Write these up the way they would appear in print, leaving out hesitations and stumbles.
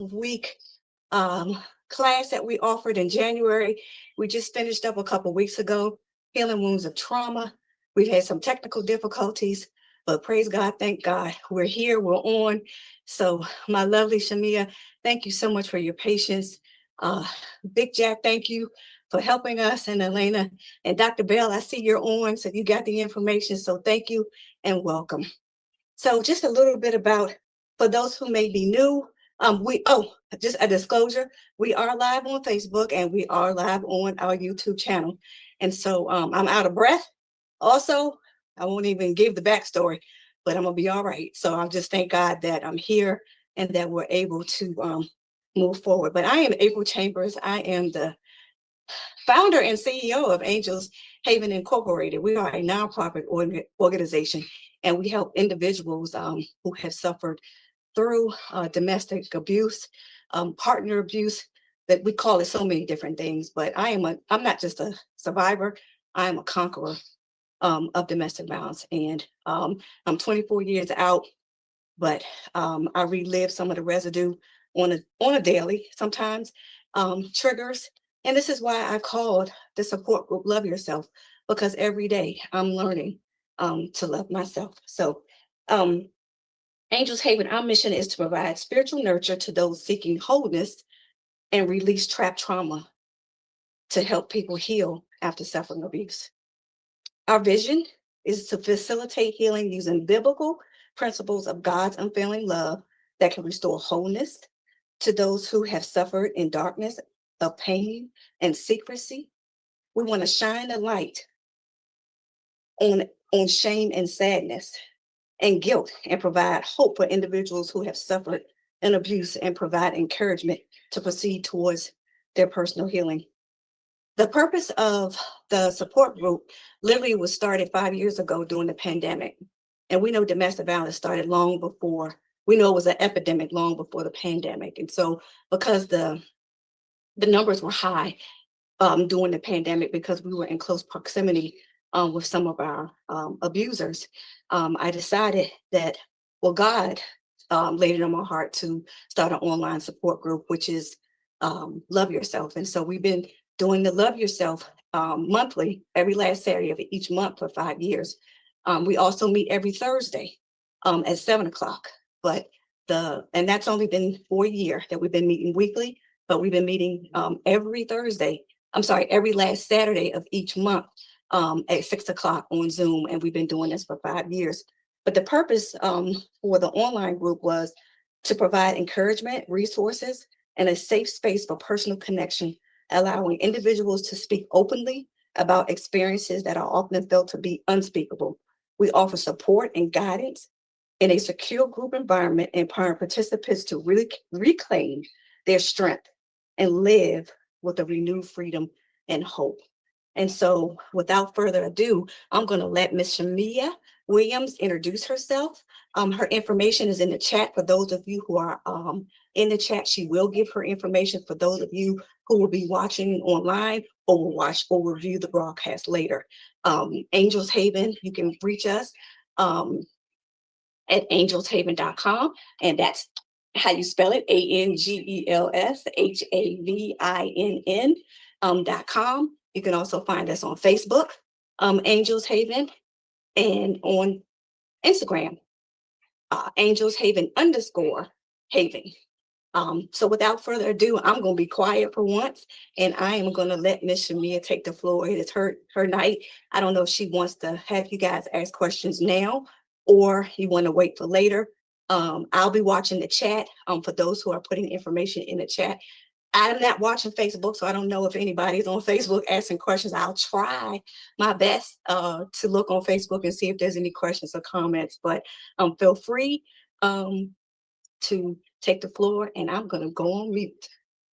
week class that we offered in January. We just finished up a couple weeks ago, healing wounds of trauma. We've had some technical difficulties, but praise God, thank God, we're here, we're on. So my lovely Shamia, thank you so much for your patience. Uh, Big Jack, thank you for helping us, and Elena and Dr. Bell, I see you're on, so you got the information. So thank you and welcome. So just a little bit about, for those who may be new, just a disclosure, we are live on Facebook and we are live on our YouTube channel. And so I'm out of breath. Also, I won't even give the backstory, but I'm gonna be all right. So I'll just thank God that I'm here and that we're able to move forward. But I am April Chambers. I am the founder and CEO of Angels Haven Incorporated. We are a nonprofit organization, and we help individuals who have suffered through domestic abuse, partner abuse, that we call it so many different things. But I'm not just a survivor, I am a conqueror of domestic violence. And I'm 24 years out, but I relive some of the residue on a daily, sometimes triggers. And this is why I called the support group Love Yourself, because every day I'm learning to love myself. So Angels Haven, our mission is to provide spiritual nurture to those seeking wholeness and release trapped trauma to help people heal after suffering abuse. Our vision is to facilitate healing using biblical principles of God's unfailing love that can restore wholeness to those who have suffered in darkness of pain and secrecy. We want to shine the light on shame and sadness and guilt, and provide hope for individuals who have suffered an abuse, and provide encouragement to proceed towards their personal healing. The purpose of the support group literally was started 5 years ago during the pandemic. And we know domestic violence started long before, we know it was an epidemic long before the pandemic. And so because the numbers were high during the pandemic, because we were in close proximity with some of our abusers, I decided that, well, God laid it on my heart to start an online support group, which is Love Yourself. And so we've been doing the Love Yourself monthly, every last Saturday of each month for 5 years. We also meet every Thursday at 7 o'clock. And that's only been for a year that we've been meeting weekly, but we've been meeting every last Saturday of each month at 6 o'clock on Zoom. And we've been doing this for 5 years. But the purpose for the online group was to provide encouragement, resources, and a safe space for personal connection, allowing individuals to speak openly about experiences that are often felt to be unspeakable. We offer support and guidance in a secure group environment, empowering participants to really reclaim their strength and live with a renewed freedom and hope. And so without further ado, I'm going to let Miss Shamia Williams introduce herself. Her information is in the chat for those of you who are in the chat. She will give her information for those of you who will be watching online or will watch or review the broadcast later. Angels Haven, you can reach us at angelshaven.com, and that's how you spell it, ANGELSHAVINN.com. You can also find us on Facebook, Angels Haven, and on Instagram, Angels Haven _Haven. So without further ado, I'm going to be quiet for once, and I am going to let Miss Shamia take the floor. It is her night. I don't know if she wants to have you guys ask questions now, or you want to wait for later. I'll be watching the chat for those who are putting information in the chat. I'm not watching Facebook, so I don't know if anybody's on Facebook asking questions. I'll try my best to look on Facebook and see if there's any questions or comments, but feel free to take the floor, and I'm going to go on mute.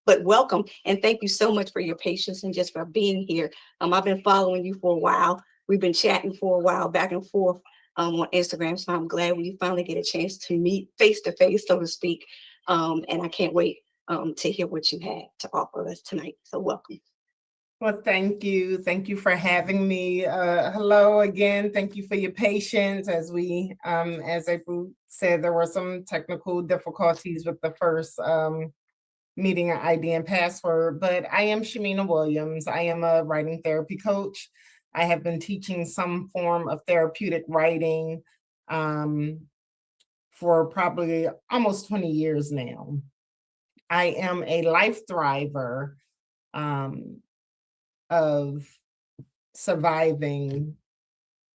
But welcome, and thank you so much for your patience and just for being here. I've been following you for a while. We've been chatting for a while, back and forth on Instagram, so I'm glad we finally get a chance to meet face to face, so to speak. And I can't wait to hear what you had to offer us tonight. So welcome. Well, thank you. Thank you for having me. Hello again. Thank you for your patience. As April said, there were some technical difficulties with the first meeting of ID and password, but I am Shamina Williams. I am a writing therapy coach. I have been teaching some form of therapeutic writing for probably almost 20 years now. I am a life thriver of surviving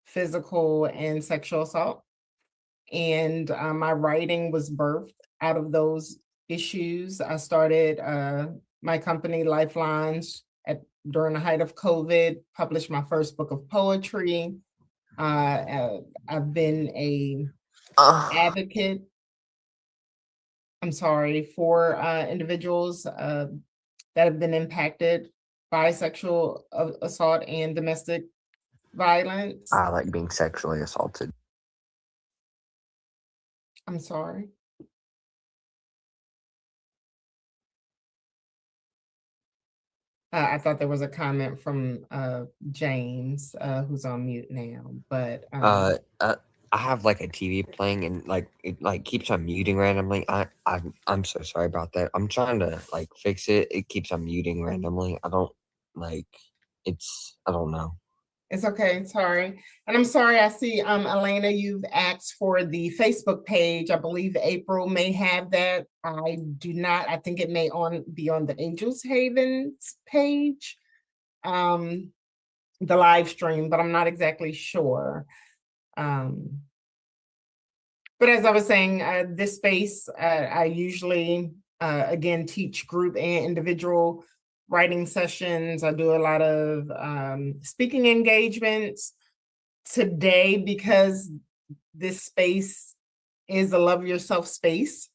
physical and sexual assault. And my writing was birthed out of those issues. I started my company, Lifelines, during the height of COVID, published my first book of poetry. I've been a advocate, for individuals that have been impacted by sexual assault and domestic violence. I like being sexually assaulted. I'm sorry. I thought there was a comment from James, who's on mute now, but I have like a TV playing and like it like keeps on muting randomly. I'm so sorry about that. I'm trying to like fix it. It keeps on muting randomly. I don't like I don't know. It's okay, sorry. And I'm sorry, I see Elena, you've asked for the Facebook page. I believe April may have that. I do not. I think it may be on the Angels Havens page, the live stream, but I'm not exactly sure. But as I was saying, this space, I usually, again, teach group and individual writing sessions. I do a lot of speaking engagements. Today, because this space is a love yourself space,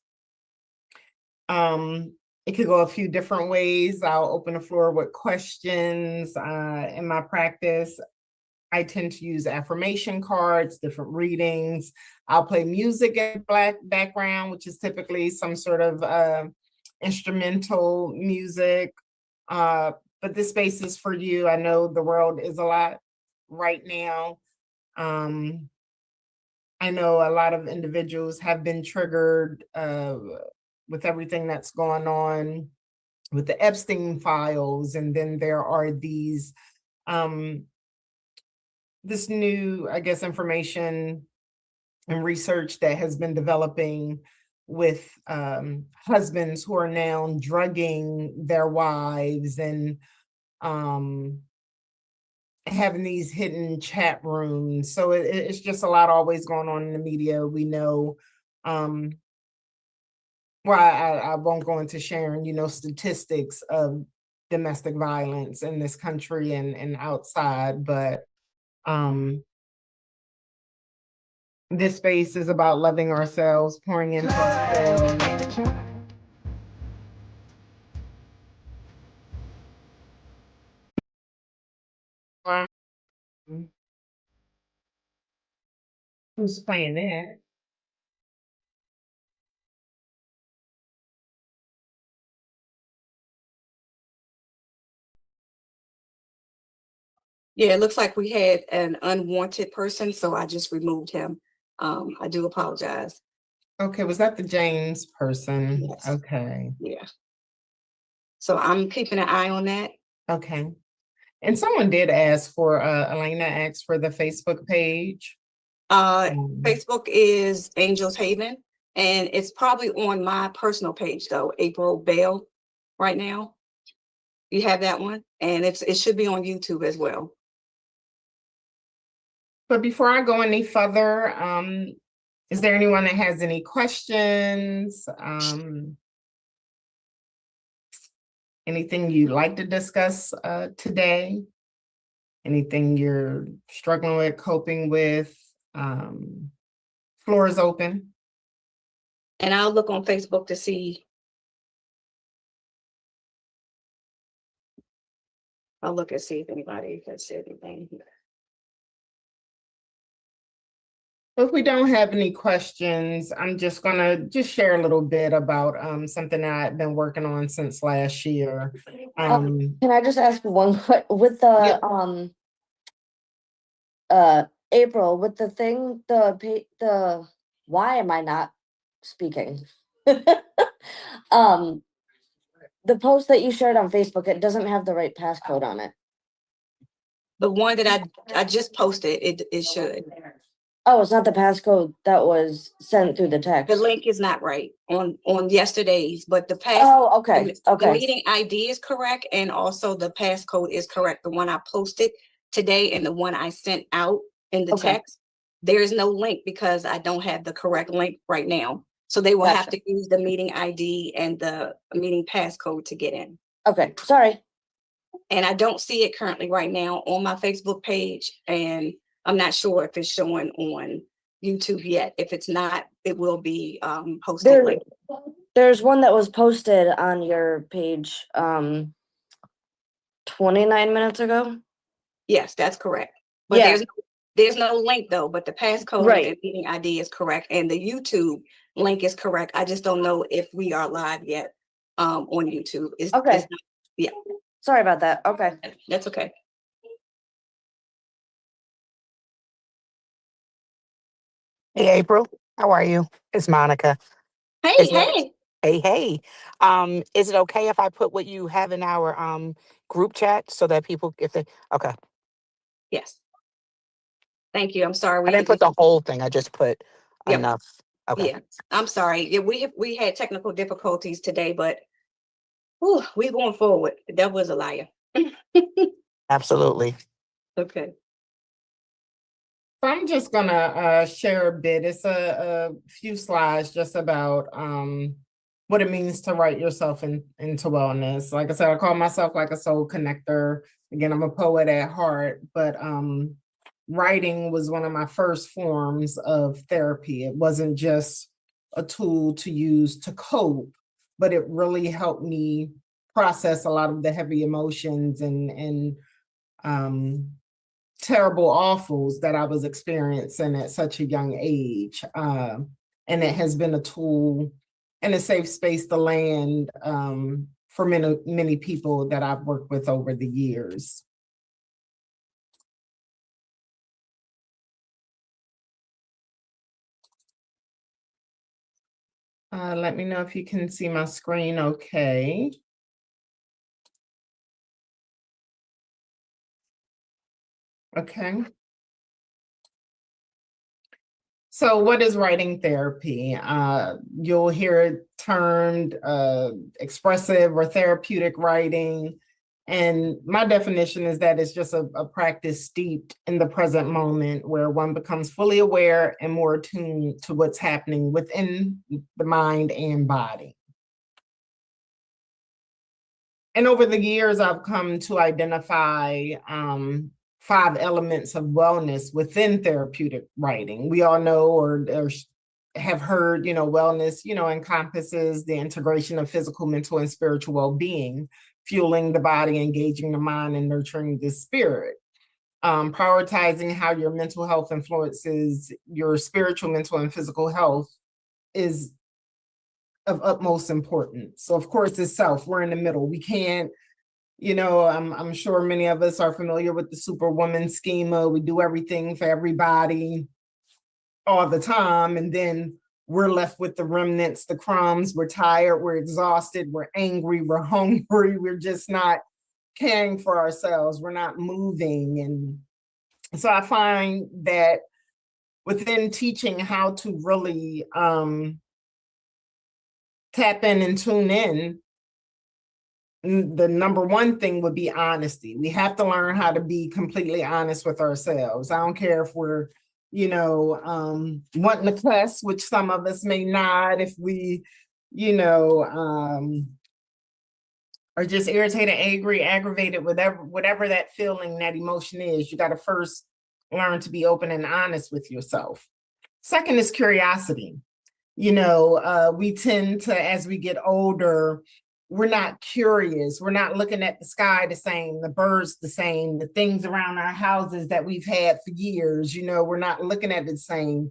it could go a few different ways. I'll open the floor with questions. In my practice, I tend to use affirmation cards, different readings. I'll play music in Black background, which is typically some sort of instrumental music. But this space is for you. I know the world is a lot right now. I know a lot of individuals have been triggered with everything that's going on with the Epstein files. And then there are these this new, I guess, information and research that has been developing with husbands who are now drugging their wives and having these hidden chat rooms. So it's just a lot always going on in the media. We know, well, I won't go into sharing, statistics of domestic violence in this country and outside, but this space is about loving ourselves, pouring into ourselves. Who's playing that? Yeah, it looks like we had an unwanted person, so I just removed him. I do apologize. Okay, was that the James person? Yes. Okay. Yeah. So I'm keeping an eye on that. Okay. And someone did ask for, Elena asked for the Facebook page. Facebook is Angels Haven, and it's probably on my personal page though, April Bell, right now. You have that one, and it should be on YouTube as well. But before I go any further, is there anyone that has any questions? Anything you'd like to discuss today? Anything you're struggling with, coping with? Floor is open. And I'll look on Facebook to see. I'll look and see if anybody has said anything. If we don't have any questions, I'm just gonna share a little bit about something that I've been working on since last year. Can I just ask one with Yep. the April, with the thing, the why am I not speaking? Um, the post that you shared on Facebook, it doesn't have the right passcode on it. The one that I just posted, it should. Oh, it's not the passcode that was sent through the text. The link is not right on yesterday's, but the pass. Oh, okay, The okay, meeting ID is correct, and also the passcode is correct. The one I posted today and the one I sent out in the Okay. text. There is no link because I don't have the correct link right now. So they will have Gotcha. to use the meeting ID and the meeting passcode to get in. okay, sorry. And I don't see it currently right now on my Facebook page, and I'm not sure if it's showing on YouTube yet. If it's not, it will be posted There, later. there's one that was posted on your page 29 minutes ago. Yes, that's correct. But Yeah. there's no link though, but the passcode Right. and meeting ID is correct, and the YouTube link is correct. I just don't know if we are live yet on YouTube. Okay. It's not- yeah, Sorry about that. Okay. that's okay. Hey, April, how are you? It's Monica. Hey, Is it- hey. Hey. Is it okay if I put what you have in our group chat so that people, if they, okay. Yes. Thank you. I'm sorry. I didn't put the whole thing. I just put Yep. enough. Okay. Yeah, I'm sorry. Yeah, we had technical difficulties today, but we going forward. The devil is a liar. Absolutely. Okay. So I'm just gonna share a bit. It's a few slides just about what it means to write yourself into wellness. Like I said, I call myself like a soul connector. Again, I'm a poet at heart, but writing was one of my first forms of therapy. It wasn't just a tool to use to cope, but it really helped me process a lot of the heavy emotions and terrible awfuls that I was experiencing at such a young age. And it has been a tool and a safe space to land for many people that I've worked with over the years. Let me know if you can see my screen okay. Okay. So what is writing therapy? You'll hear it termed expressive or therapeutic writing. And my definition is that it's just a practice steeped in the present moment where one becomes fully aware and more attuned to what's happening within the mind and body. And over the years, I've come to identify 5 elements of wellness within therapeutic writing. We all know or have heard, wellness, encompasses the integration of physical, mental, and spiritual well-being, fueling the body, engaging the mind, and nurturing the spirit. Prioritizing how your mental health influences your spiritual, mental, and physical health is of utmost importance. So of course, it's self. We're in the middle. We can't, I'm sure many of us are familiar with the Superwoman schema. We do everything for everybody all the time. And then we're left with the remnants, the crumbs. We're tired, we're exhausted, we're angry, we're hungry. We're just not caring for ourselves. We're not moving. And so I find that within teaching how to really tap in and tune in, the number one thing would be honesty. We have to learn how to be completely honest with ourselves. I don't care if we're, wanting to cuss, which some of us may not, if we, are just irritated, angry, aggravated, whatever that feeling, that emotion is, you got to first learn to be open and honest with yourself. Second is curiosity. We tend to, as we get older, we're not curious. We're not looking at the sky the same, the birds the same, the things around our houses that we've had for years, we're not looking at it the same.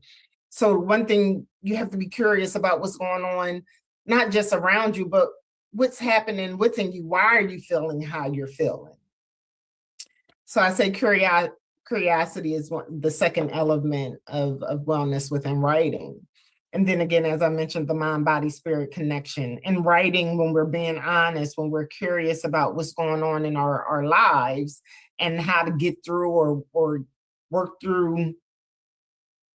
So one thing, you have to be curious about what's going on, not just around you, but what's happening within you? Why are you feeling how you're feeling? So I say curiosity is the second element of wellness within writing. And then again, as I mentioned, the mind, body, spirit connection. In writing, when we're being honest, when we're curious about what's going on in our lives and how to get through or work through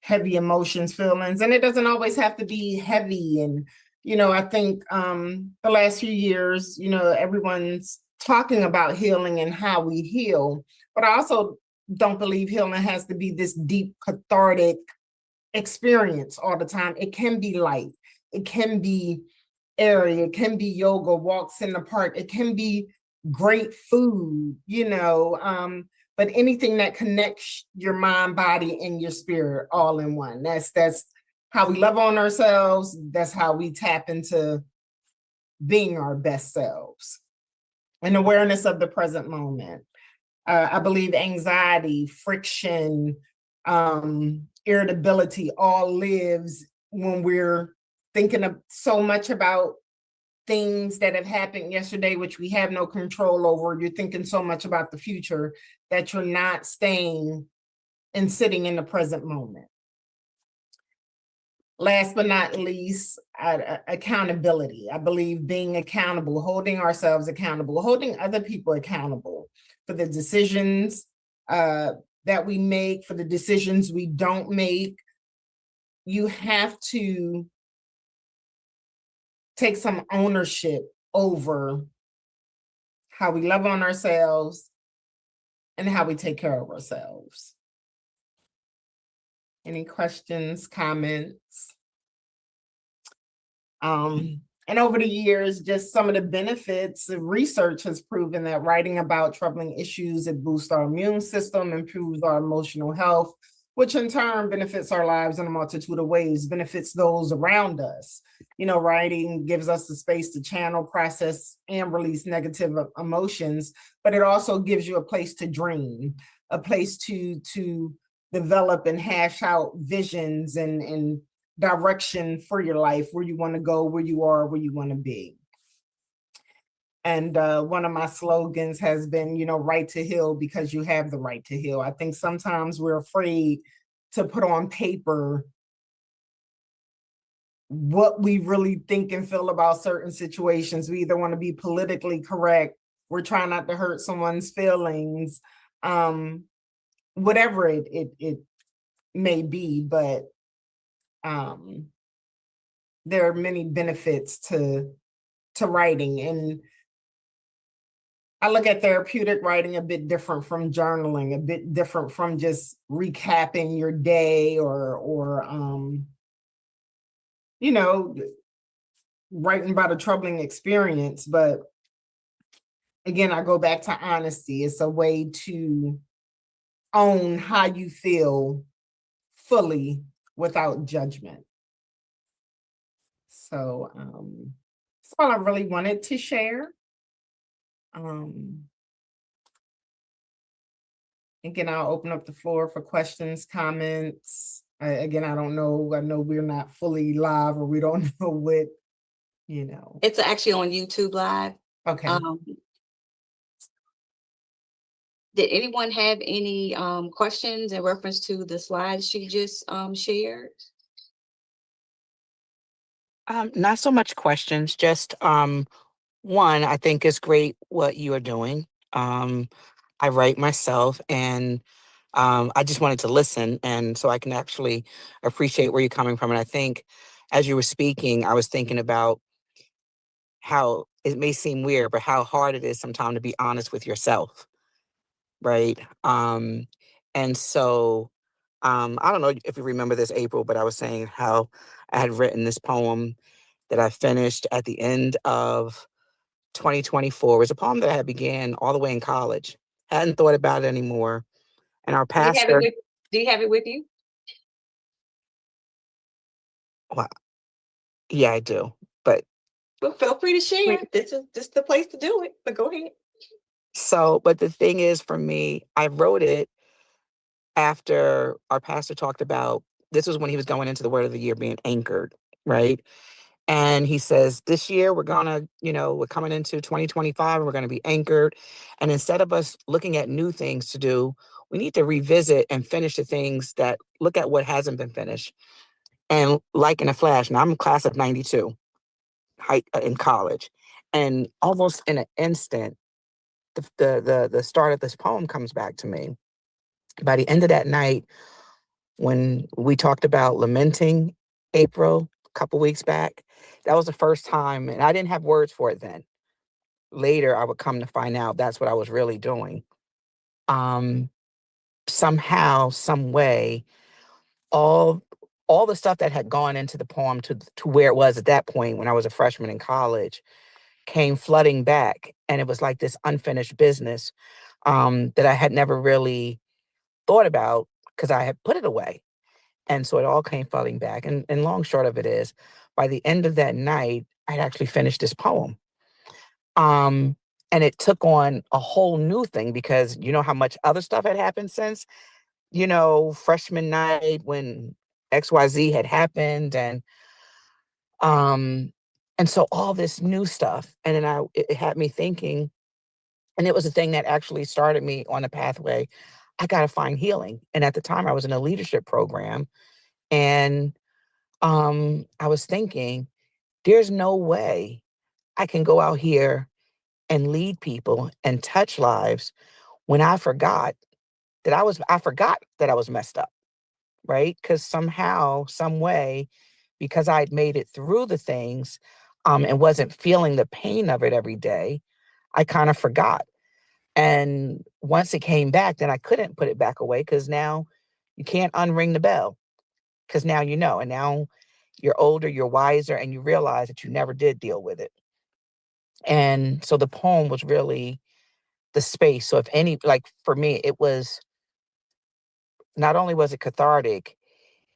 heavy emotions, feelings, and it doesn't always have to be heavy. And, I think the last few years, everyone's talking about healing and how we heal, but I also don't believe healing has to be this deep cathartic experience all the time. It can be light. It can be airy. It can be yoga, walks in the park. It can be great food, but anything that connects your mind, body, and your spirit all in one. That's how we love on ourselves. That's how we tap into being our best selves. And awareness of the present moment. I believe anxiety, friction, irritability all lives when we're thinking of so much about things that have happened yesterday, which we have no control over. You're thinking so much about the future that you're not staying and sitting in the present moment. Last but not least, accountability. I believe being accountable, holding ourselves accountable, holding other people accountable for the decisions that we make, for the decisions we don't make. You have to take some ownership over how we love on ourselves and how we take care of ourselves. Any questions, comments? And over the years, just some of the benefits, the research has proven that writing about troubling issues, it boosts our immune system, improves our emotional health, which in turn benefits our lives in a multitude of ways, benefits those around us. Writing gives us the space to channel, process, and release negative emotions, but it also gives you a place to dream, a place to develop and hash out visions and direction for your life, where you want to go, where you are, where you want to be. And one of my slogans has been, right to heal because you have the right to heal. I think sometimes we're afraid to put on paper what we really think and feel about certain situations. We either want to be politically correct, we're trying not to hurt someone's feelings, whatever it may be, but there are many benefits to writing. And I look at therapeutic writing a bit different from journaling, a bit different from just recapping your day or writing about a troubling experience. But again, I go back to honesty. It's a way to own how you feel fully without judgment. So that's all I really wanted to share. Again, I'll open up the floor for questions, comments. Again, I don't know. I know we're not fully live, or we don't know what, It's actually on YouTube Live. Okay. Did anyone have any questions in reference to the slides she just shared? Not so much questions, just one, I think it's great what you are doing. I write myself, and I just wanted to listen, and so I can actually appreciate where you're coming from. And I think as you were speaking, I was thinking about how it may seem weird, but how hard it is sometimes to be honest with yourself, right? And so I don't know if you remember this, April, but I was saying how I had written this poem that I finished at the end of 2024. It was a poem that I had began all the way in college. Hadn't thought about it anymore. And our Do you have pastor, it with you? well, yeah, I do. But Well, feel free to share. This is the place to do it, but go ahead. but the thing is, for me, I wrote it after our pastor talked about, this was when he was going into the word of the year being anchored, right? And he says, this year we're gonna, we're coming into 2025 and we're gonna be anchored. And instead of us looking at new things to do, we need to revisit and finish the things that look at what hasn't been finished. And like in a flash, now I'm a class of 92 in college. And almost in an instant, the start of this poem comes back to me. By the end of that night, when we talked about lamenting April a couple weeks back, that was the first time, and I didn't have words for it then. Later, I would come to find out that's what I was really doing. Somehow, some way, all the stuff that had gone into the poem to where it was at that point when I was a freshman in college came flooding back, and it was like this unfinished business that I had never really thought about because I had put it away. And so it all came flooding back. And long short of it is, by the end of that night, I'd actually finished this poem. And it took on a whole new thing because you know how much other stuff had happened since, freshman night when XYZ had happened um and so all this new stuff. And then it had me thinking, and it was a thing that actually started me on a pathway. I got to find healing. And at the time I was in a leadership program, and I was thinking, there's no way I can go out here and lead people and touch lives when I forgot that I was messed up, right? Because somehow, some way, because I'd made it through the things and wasn't feeling the pain of it every day, I kind of forgot. And once it came back, then I couldn't put it back away because now you can't unring the bell because now you know. And now you're older, you're wiser, and you realize that you never did deal with it. And so the poem was really the space. So if any, like for me, it was not only was it cathartic,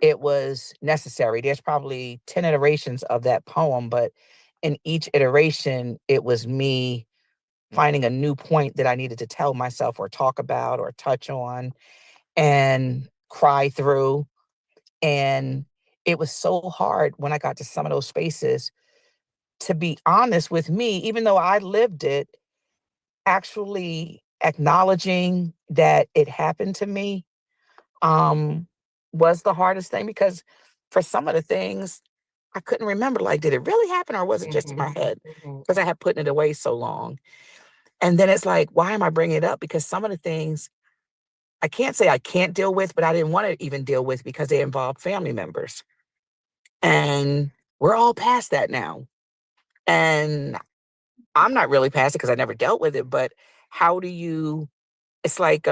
it was necessary. There's probably 10 iterations of that poem, but in each iteration, it was me finding a new point that I needed to tell myself or talk about or touch on and cry through. And it was so hard when I got to some of those spaces to be honest with me, even though I lived it, actually acknowledging that it happened to me um, was the hardest thing because for some of the things I couldn't remember, like, did it really happen or was it just in my head? Because I had put it away so long. And then it's like, why am I bringing it up? Because some of the things I can't say I can't deal with, but I didn't want to even deal with because they involve family members. And we're all past that now. And I'm not really past it because I never dealt with it, but how do you, it's like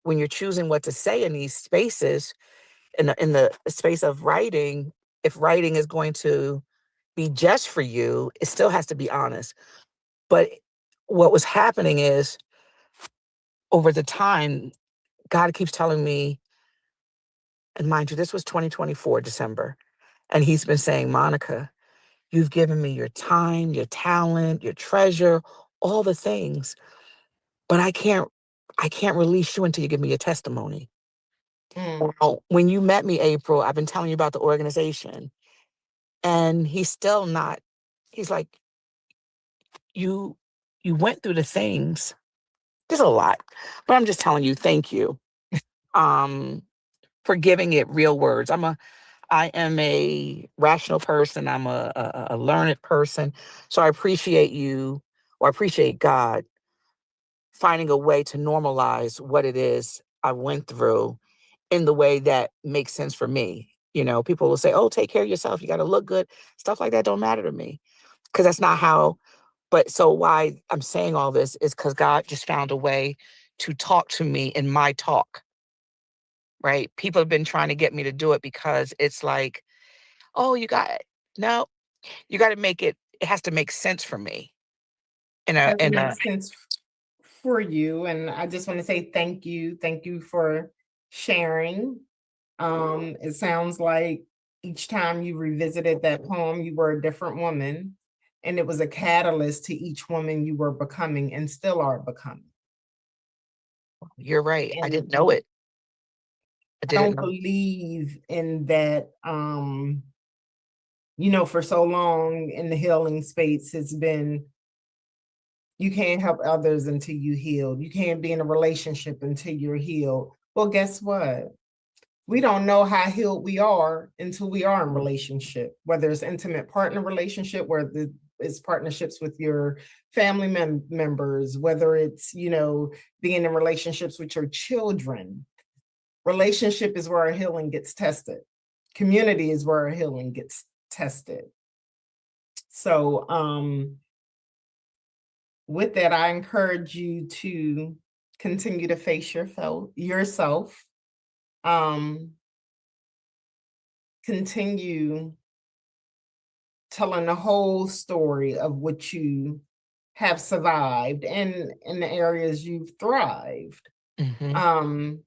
when you're choosing what to say in these spaces, in the space of writing, if writing is going to be just for you, it still has to be honest. But what was happening is over the time, God keeps telling me, and mind you, this was 2024, December. And he's been saying, Monica, you've given me your time, your talent, your treasure, all the things, but I can't release you until you give me your testimony. Well, when you met me, April, I've been telling you about the organization. And he's still not, he's like, you you went through the things. There's a lot. But I'm just telling you, thank you. Um, for giving it real words. I am a rational person. I'm a learned person. So I appreciate you, or I appreciate God finding a way to normalize what it is I went through in the way that makes sense for me. People will say, oh, take care of yourself. You got to look good. Stuff like that don't matter to me because that's not how. But so why I'm saying all this is because God just found a way to talk to me in my talk, right? People have been trying to get me to do it because it's like, oh, no, you got to it has to make sense for me. That makes sense for you. And I just want to say thank you. Thank you for sharing. It sounds like each time you revisited that poem, you were a different woman. And it was a catalyst to each woman you were becoming and still are becoming. You're right. I And didn't know it. I I don't didn't know. believe in that for so long in the healing space, it's been, you can't help others until you healed. You can't be in a relationship until you're healed. Well, guess what? We don't know how healed we are until we are in relationship, whether it's intimate partner relationship, whether it's partnerships with your family members, whether it's, being in relationships with your children. Relationship is where our healing gets tested. Community is where our healing gets tested. So with that, I encourage you to continue to face yourself. Continue telling the whole story of what you have survived and in the areas you've thrived. Mhm.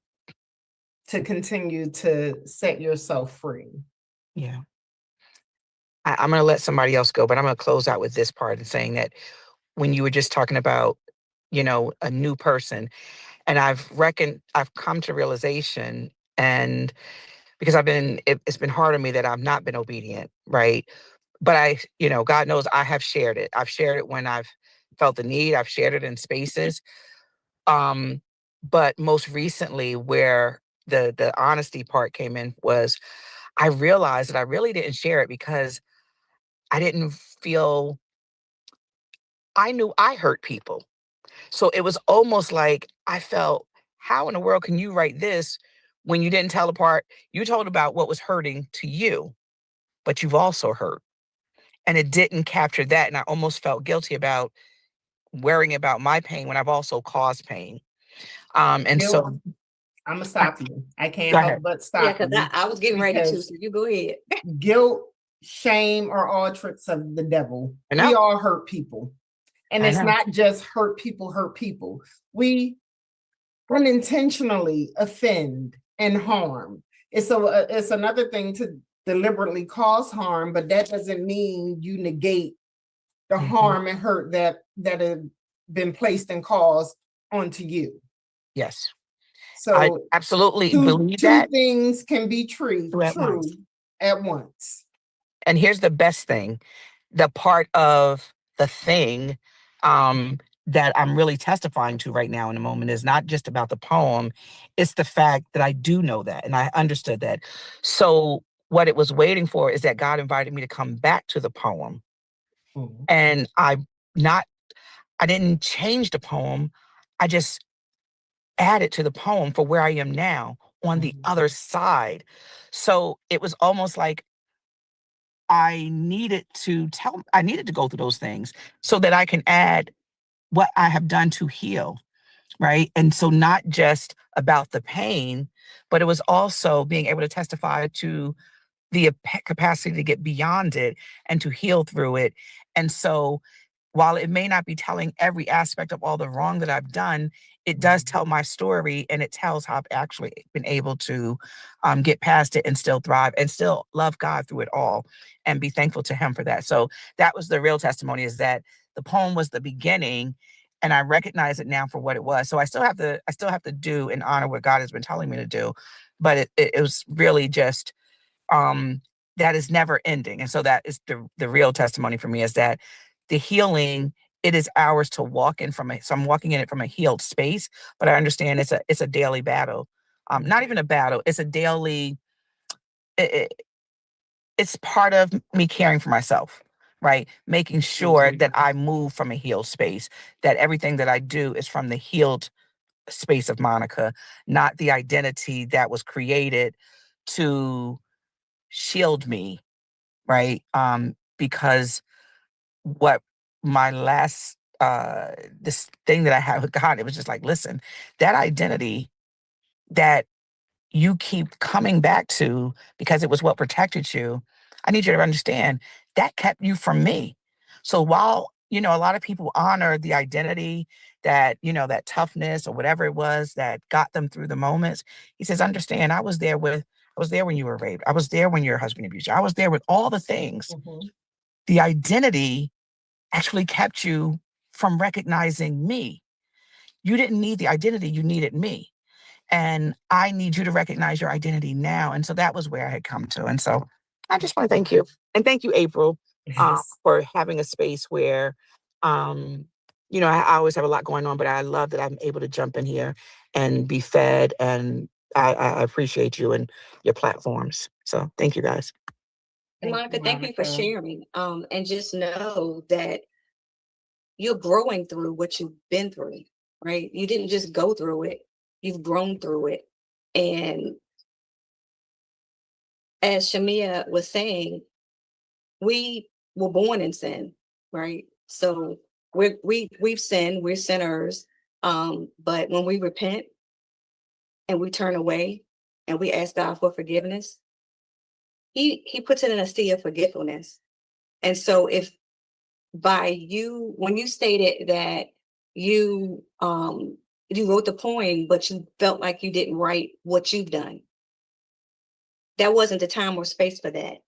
To continue to set yourself free. Yeah. I'm going to let somebody else go, but I'm going to close out with this part and saying that when you were just talking about, a new person, and I've come to realization, and because it's been hard on me that I've not been obedient, right? But God knows I have shared it. I've shared it when I've felt the need. I've shared it in spaces. But most recently, where the honesty part came in was I realized that I really didn't share it because I didn't feel, I knew I hurt people. So it was almost like I felt, how in the world can you write this when you didn't tell the part? You told about what was hurting to you, but you've also hurt. And it didn't capture that. And I almost felt guilty about worrying about my pain when I've also caused pain. And Guilt, so I'm gonna stop you. I can't go help ahead. but Yeah, stop because you I was getting ready to, because so you go ahead. guilt, shame are all tricks of the devil. I We know. all hurt people. And I it's know. not just hurt people. We unintentionally offend and harm. It's another thing to deliberately cause harm, but that doesn't mean you negate the Mhm. harm and hurt that have been placed and caused onto you. Yes. I So absolutely two believe that. things can be true At once. at once. And here's the best thing, the part of the thing that I'm really testifying to right now in the moment is not just about the poem, it's the fact that I do know that and I understood that. So what it was waiting for is that God invited me to come back to the poem. Mhm. And not I didn't change the poem. I just added to the poem for where I am now on the Mhm. other side. So it was almost like I needed to go through those things so that I can add what I have done to heal, right? And so not just about the pain, but it was also being able to testify to the capacity to get beyond it and to heal through it. And so while it may not be telling every aspect of all the wrong that I've done, it does tell my story and it tells how I've actually been able to get past it and still thrive and still love God through it all and be thankful to Him for that. So that was the real testimony, is that the poem was the beginning and I recognize it now for what it was. So I still have to do and honor what God has been telling me to do. But it was really just um that is never ending. And so that is the real testimony for me, is that the healing, it is ours to walk in so I'm walking in it from a healed space, but I understand it's a daily battle. Not even a battle, it's a daily, it, it's part of me caring for myself, right? Making sure that I move from a healed space, that everything that I do is from the healed space of Monica, not the identity that was created to shield me, right? Because what my last this thing that I had with God, it was just like, listen, that identity that you keep coming back to because it was what protected you, I need you to understand that kept you from me. So while, a lot of people honor the identity that, that toughness or whatever it was that got them through the moments, he says, understand, I was there when you were raped. I was there when your husband abused you. I was there with all the things. Mhm. The identity actually kept you from recognizing me. You didn't need the identity, you needed me. And I need you to recognize your identity now. And so that was where I had come to. And so I just want to thank you. And thank you, April, Yes. for having a space where, um, I always have a lot going on, but I love that I'm able to jump in here and be fed. And I appreciate you and your platforms. So thank you guys. And Thank Monica, you, thank you for Monica. sharing. And just know that you're growing through what you've been through, right? You didn't just go through it, you've grown through it. And as Shamia was saying, we were born in sin, right? So we've sinned, we're sinners. But when we repent and we turn away and we ask God for forgiveness, He puts it in a sea of forgetfulness. And so if by you, when you stated that you you wrote the poem, but you felt like you didn't write what you've done, that wasn't the time or space for that.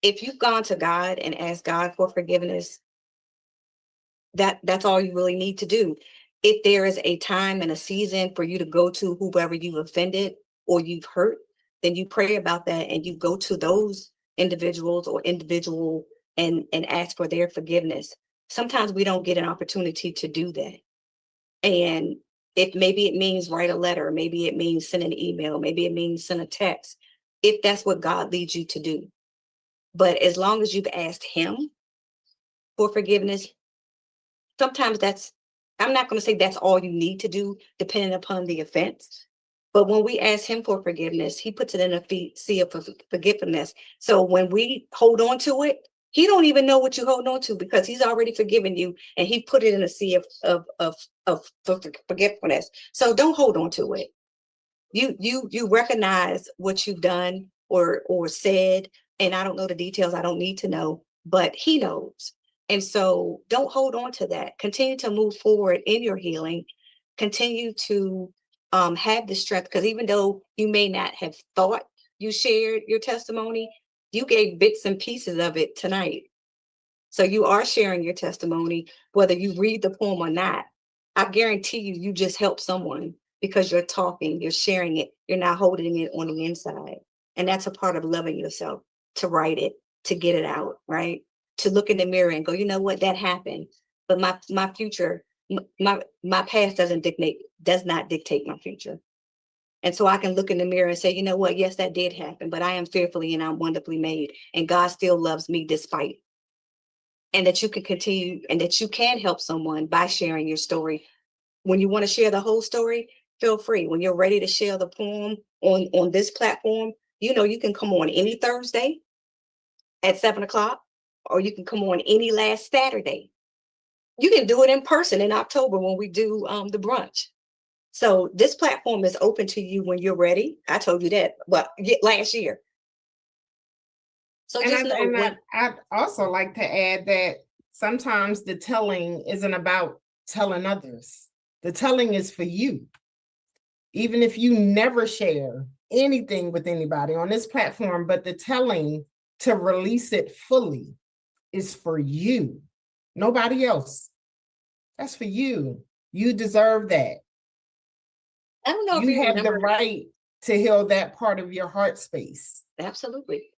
If you've gone to God and asked God for forgiveness, that's all you really need to do. If there is a time and a season for you to go to whoever you've offended or you've hurt, then you pray about that and you go to those individuals or individual and ask for their forgiveness. Sometimes we don't get an opportunity to do that. And if maybe it means write a letter, maybe it means send an email, maybe it means send a text, if that's what God leads you to do. But as long as you've asked Him for forgiveness, sometimes I'm not going to say that's all you need to do, depending upon the offense. But when we ask Him for forgiveness, He puts it in a sea of forgiveness. So when we hold on to it, He don't even know what you hold on to because He's already forgiven you and He put it in a sea of forgiveness. So don't hold on to it. You recognize what you've done or said, and I don't know the details. I don't need to know, but He knows. And so don't hold on to that. Continue to move forward in your healing. Continue to have the strength, because even though you may not have thought you shared your testimony, you gave bits and pieces of it tonight. So you are sharing your testimony, whether you read the poem or not. I guarantee you just helped someone because you're talking, you're sharing it, you're not holding it on the inside. And that's a part of loving yourself, to write it, to get it out, right? To look in the mirror and go, you know what, that happened. But my future, my past does not dictate my future. And so I can look in the mirror and say, you know what, yes, that did happen, but I am fearfully and I'm wonderfully made. And God still loves me despite. And that you can continue and that you can help someone by sharing your story. When you want to share the whole story, feel free. When you're ready to share the poem on this platform, you can come on any Thursday at 7:00, or you can come on any last Saturday. You can do it in person in October when we do the brunch. So this platform is open to you when you're ready. I told you that, but last year. So just know I'd also like to add that sometimes the telling isn't about telling others. The telling is for you. Even if you never share anything with anybody on this platform, but the telling to release it fully is for you, nobody else. That's for you. You deserve that. I don't know if You you have the remember. right to heal that part of your heart space. Absolutely.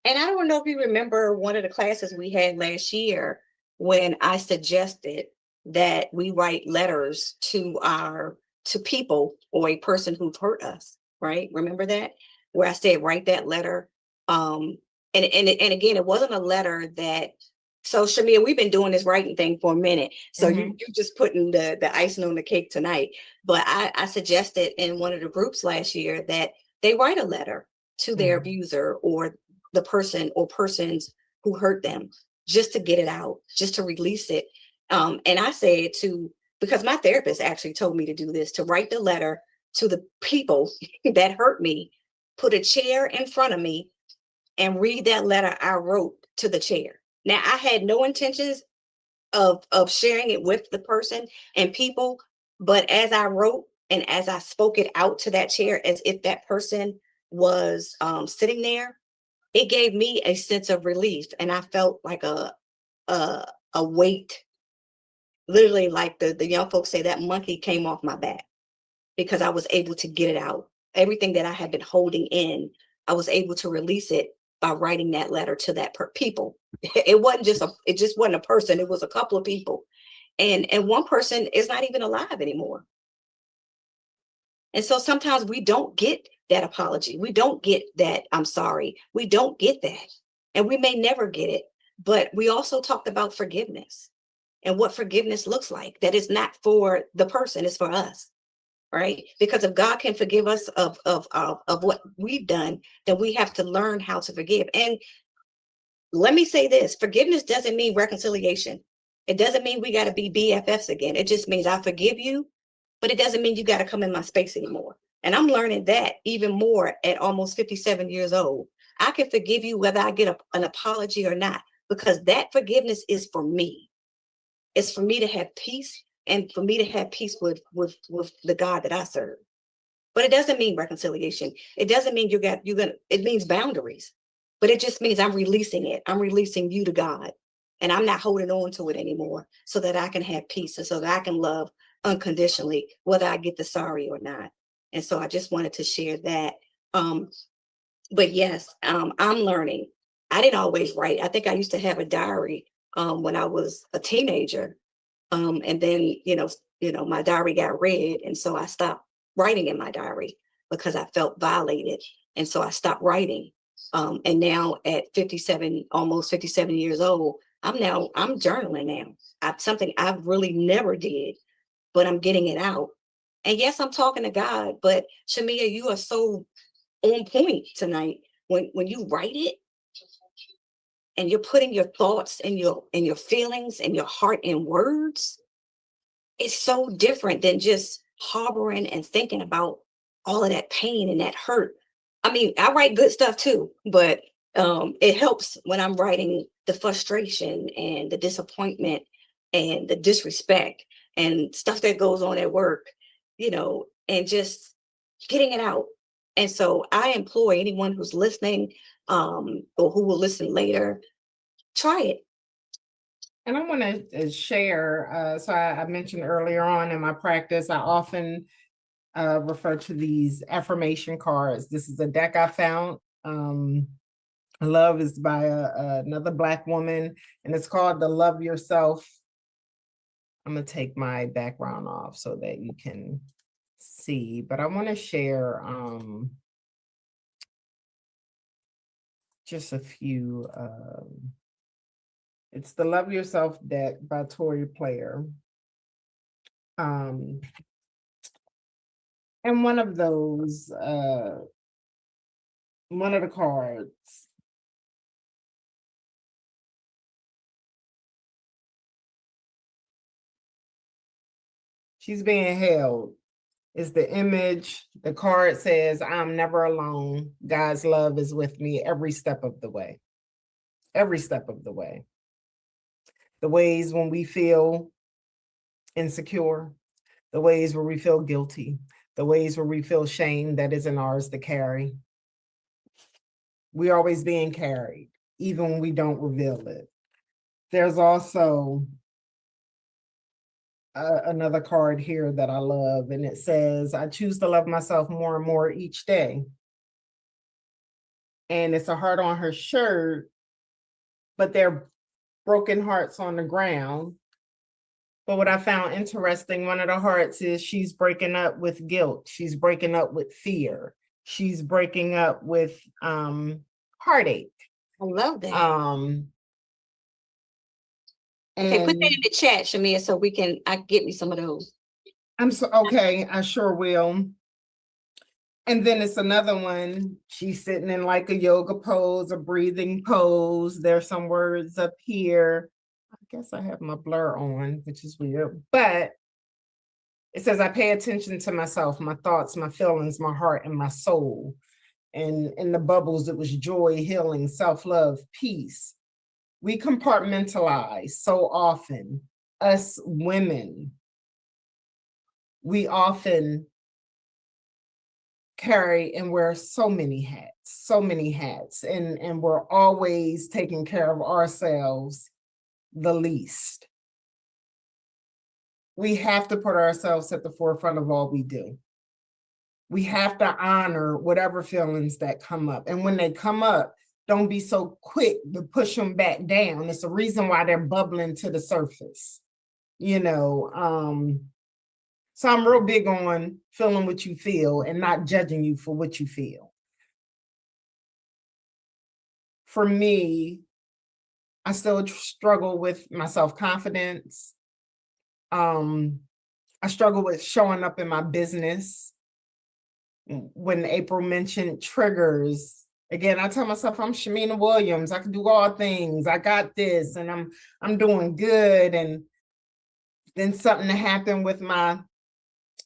And I don't know if you remember one of the classes we had last year when I suggested that we write letters to people or a person who's hurt us, right? Remember that? Where I said, write that letter. And again, it wasn't a letter that, so Shamia, we've been doing this writing thing for a minute. So you just putting the icing on the cake tonight. But I suggested in one of the groups last year that they write a letter to their abuser or the person or persons who hurt them, just to get it out, just to release it. And I said because my therapist actually told me to do this, to write the letter to the people that hurt me, put a chair in front of me and read that letter I wrote to the chair. Now, I had no intentions of sharing it with the person and people, but as I wrote and as I spoke it out to that chair, as if that person was sitting there, it gave me a sense of relief, and I felt like a weight, literally, like the young folks say, that monkey came off my back, because I was able to get it out. Everything that I had been holding in, I was able to release it by writing that letter to that people. It wasn't just it just wasn't a person. It was a couple of people. And one person is not even alive anymore. And so sometimes we don't get that apology. We don't get that I'm sorry. We don't get that. And we may never get it. But we also talked about forgiveness and what forgiveness looks like. That is not for the person, it's for us. Right? Because if God can forgive us of what we've done, then we have to learn how to forgive. And let me say this, forgiveness doesn't mean reconciliation. It doesn't mean we got to be BFFs again. It just means I forgive you, but it doesn't mean you got to come in my space anymore. And I'm learning that even more at almost 57 years old. I can forgive you whether I get an apology or not, because that forgiveness is for me. It's for me to have peace and for me to have peace with the God that I serve. But it doesn't mean reconciliation. It doesn't mean it means boundaries. But it just means I'm releasing it. I'm releasing you to God. And I'm not holding on to it anymore so that I can have peace and so that I can love unconditionally, whether I get the sorry or not. And so I just wanted to share that. But yes, I'm learning. I didn't always write. I think I used to have a diary when I was a teenager. And then, my diary got read. And so I stopped writing in my diary because I felt violated. And so I stopped writing. And now at 57, almost 57 years old, I'm journaling now. Something I really never did, but I'm getting it out. And yes, I'm talking to God, but Shamia, you are so on point tonight. When you write it and you're putting your thoughts and your feelings and your heart in words, it's so different than just harboring and thinking about all of that pain and that hurt. I mean, I write good stuff too, but it helps when I'm writing the frustration and the disappointment and the disrespect and stuff that goes on at work, and just getting it out. And so I implore anyone who's listening or who will listen later, try it. And I want to share, so I mentioned earlier on in my practice, I often refer to these affirmation cards. This is a deck I found. Love is by another Black woman, and it's called the Love Yourself. I'm going to take my background off so that you can see, but I want to share just a few. It's the Love Yourself deck by Tori Player. And one of those, one of the cards, she's being held, is the image. The card says, I'm never alone. God's love is with me every step of the way. Every step of the way. The ways when we feel insecure, the ways where we feel guilty, the ways where we feel shame that isn't ours to carry. We're always being carried, even when we don't reveal it. There's also another card here that I love, and it says, I choose to love myself more and more each day. And it's a heart on her shirt, but they're broken hearts on the ground. But what I found interesting, one of the hearts is she's breaking up with guilt. She's breaking up with fear. She's breaking up with heartache. I love that. And Put that in the chat, Shamia, so I get me some of those. okay, I sure will. And then it's another one. She's sitting in like a yoga pose, a breathing pose. There's some words up here. I guess I have my blur on, which is weird, but it says, I pay attention to myself, my thoughts, my feelings, my heart, and my soul. And in the bubbles, it was joy, healing, self-love, peace. We compartmentalize so often. Us women, we often carry and wear so many hats, and we're always taking care of ourselves the least. We have to put ourselves at the forefront of all we do. We have to honor whatever feelings that come up. And when they come up, don't be so quick to push them back down. It's a reason why they're bubbling to the surface, you know. So I'm real big on feeling what you feel and not judging you for what you feel. For me, I still struggle with my self-confidence. I struggle with showing up in my business. When April mentioned triggers, again, I tell myself I'm Shamina Williams. I can do all things. I got this, and I'm doing good. And then something happened with my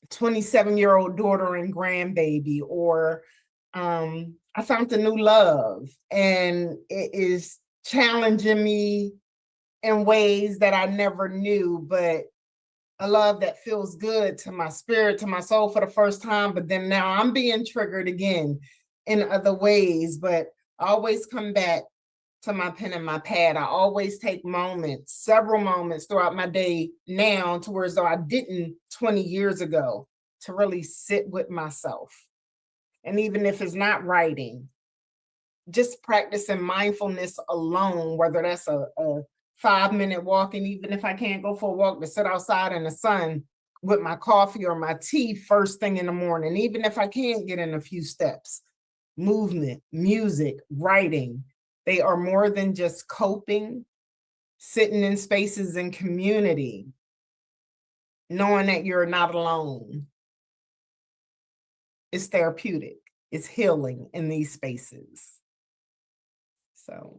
27-year-old daughter and grandbaby, or I found a new love, and it is challenging me in ways that I never knew, but a love that feels good to my spirit, to my soul for the first time. But then now I'm being triggered again in other ways, but I always come back to my pen and my pad. I always take moments, several moments throughout my day now, to where as though I didn't 20 years ago, to really sit with myself. And even if it's not writing, just practicing mindfulness alone, whether that's a 5-minute walk, and even if I can't go for a walk, to sit outside in the sun with my coffee or my tea first thing in the morning, even if I can't get in a few steps. Movement, music, writing, they are more than just coping. Sitting in spaces and community, knowing that you're not alone, it's therapeutic, it's healing in these spaces. So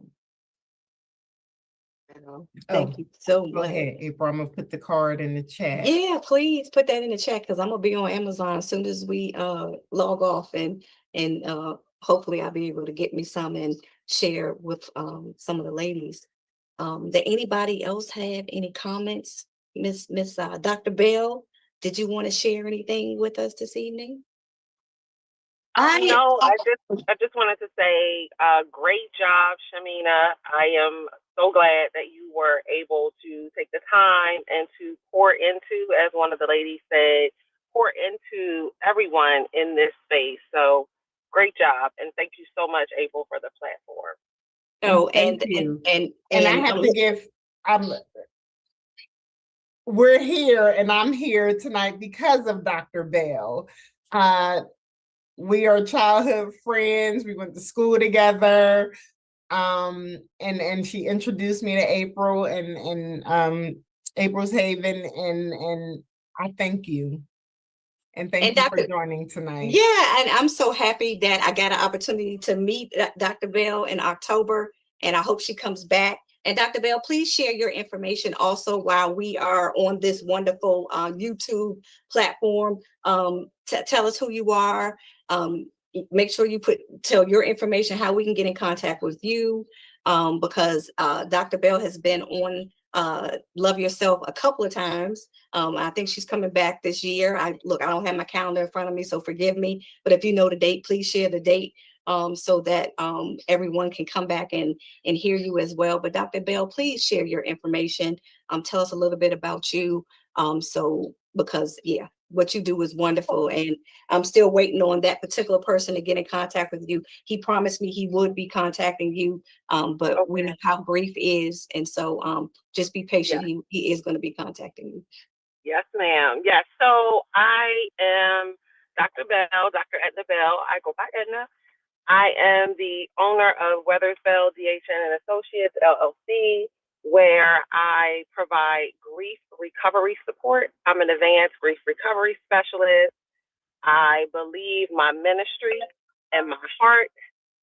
Thank you so go much. ahead, April. I'm gonna put the card in the chat. Yeah, please put that in the chat, because I'm gonna be on Amazon as soon as we log off, and hopefully I'll be able to get me some and share with some of the ladies. Did anybody else have any comments? Miss Dr. Bell, did you want to share anything with us this evening? No, I just wanted to say, great job, Shamina. I am so glad that you were able to take the time and to pour into, as one of the ladies said, pour into everyone in this space. So great job. And thank you so much, April, for the platform. Oh, Thank and you. and And I have to give, we're here, and I'm here tonight because of Dr. Bell. We are childhood friends. We went to school together. And she introduced me to April and April's Haven, and I thank you. And thank you for joining tonight. Yeah, and I'm so happy that I got an opportunity to meet Dr. Bell in October, and I hope she comes back. And Dr. Bell, please share your information also while we are on this wonderful YouTube platform. Tell us who you are. Make sure you tell your information, how we can get in contact with you, because Dr. Bell has been on Love Yourself a couple of times. I think she's coming back this year. I don't have my calendar in front of me, so forgive me. But if you know the date, please share the date so that everyone can come back and hear you as well. But Dr. Bell, please share your information. Tell us a little bit about you. Because what you do is wonderful, and I'm still waiting on that particular person to get in contact with you. He promised me he would be contacting you, but we know how grief is, and so just be patient. Yeah. He is going to be contacting you. Yes, ma'am. Yes. So I am Dr. Bell, Dr. Edna Bell. I go by Edna. I am the owner of Weathers Bell DHN and Associates LLC, where I provide grief recovery support. I'm an advanced grief recovery specialist. I believe my ministry and my heart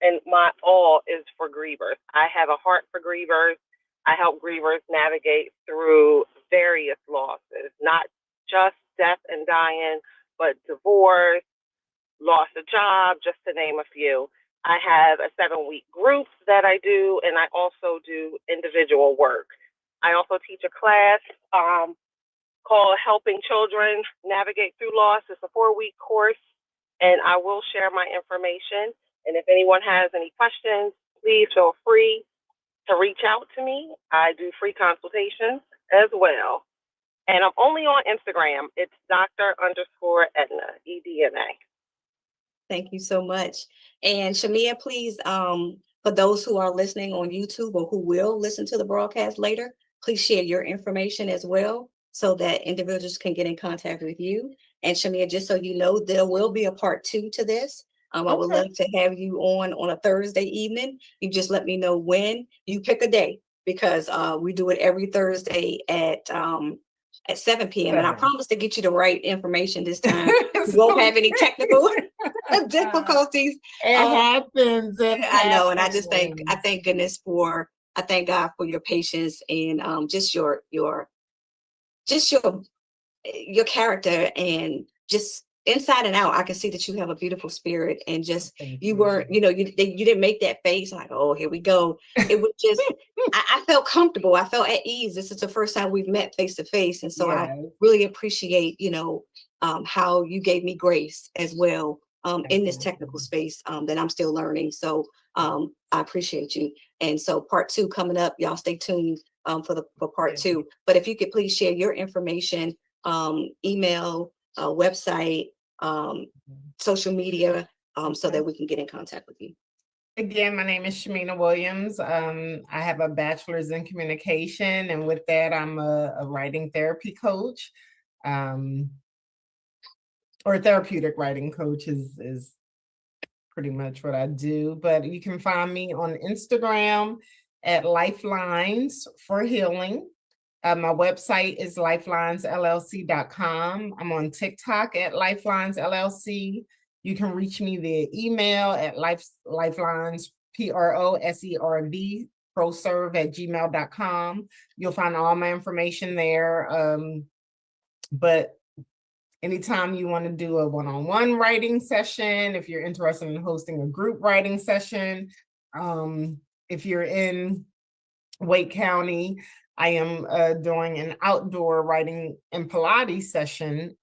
and my all is for grievers. I have a heart for grievers. I help grievers navigate through various losses, not just death and dying, but divorce, loss of job, just to name a few. I have a 7-week group that I do, and I also do individual work. I also teach a class called Helping Children Navigate Through Loss. It's a 4-week course, and I will share my information. And if anyone has any questions, please feel free to reach out to me. I do free consultations as well. And I'm only on Instagram. It's Dr._Edna, EDNA. Thank you so much. And Shamia, please For those who are listening on YouTube or who will listen to the broadcast later, please share your information as well so that individuals can get in contact with you. And Shamia, just so you know, there will be a part 2 to this. I would Okay. love to have you on a Thursday evening. You just let me know when. You pick a day because we do it every Thursday at 7 p.m. And I 7. promise to get you the right information this time. We won't have any technical difficulties. It happens. I know, and I happens. thank goodness for, I thank God for your patience and just your character, and just inside and out. I can see that you have a beautiful spirit, and just Thank you weren't, you didn't make that face like, oh, here we go. It was just, I felt comfortable. I felt at ease. This is the first time we've met face to face, and so I Yes. really appreciate, how you gave me grace as well in this technical space that I'm still learning. So I appreciate you. And so part 2 coming up. Y'all stay tuned for part 2. But if you could please share your information, email, website, social media, so that we can get in contact with you. Again, my name is Shamina Williams. I have a bachelor's in communication, and with that, I'm a writing therapy coach, or therapeutic writing coach is pretty much what I do. But you can find me on Instagram at Lifelines for Healing. My website is lifelinesllc.com. I'm on TikTok at Lifelines LLC. You can reach me via email at lifelines, PROSERV, proserve@gmail.com. You'll find all my information there. But anytime you want to do a one-on-one writing session, if you're interested in hosting a group writing session, if you're in Wake County, I am doing an outdoor writing and Pilates session